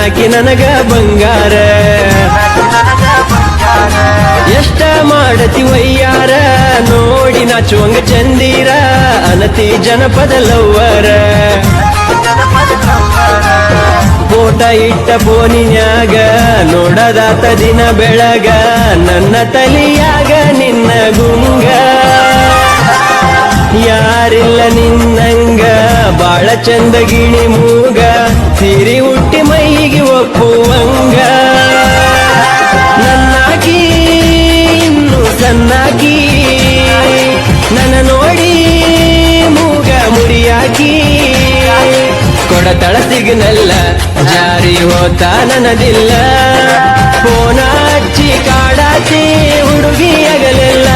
ಕಣ್ಣಾಕಿ ನನಗ ಬಂಗಾರ ಎಷ್ಟ ಮಾಡತಿ ವಯ್ಯಾರ ನೋಡಿ ನಾಚುವಂಗ ಚಂದೀರ ಅನತಿ ಜನಪದ ಲವ್ವರ ಫೋಟ ಇಟ್ಟ ಫೋನಿನ್ಯಾಗ ನೋಡದಾತ ದಿನ ಬೆಳಗ ನನ್ನ ತಲಿಯಾಗ ನಿನ್ನ ಗುಂಗ ಯಾರಿಲ್ಲ ನಿನ್ನಂಗ ಬಾಳ ಚಂದ ಗಿಣಿ ಮೂಗ ಸಿರಿ ಹುಟ್ಟಿ ಮೈಗೆ ಒಪ್ಪುವಂಗ ನನ್ನಾಕಿ ಇನ್ನು ಸನ್ನಾಕಿ ನನ್ನ ನೋಡಿ ಮೂಗ ಮುರಿಯಾಕಿ ಕೊಡತಳ ಸಿಗ್ನಲ್ಲ ಜಾರಿ ಹೋತ ನನದಿಲ್ಲ ಫೋನ ಹಚ್ಚಿ ಕಾಡಾತಿ ಹುಡುಗಿ ಆಗಲಿಲ್ಲ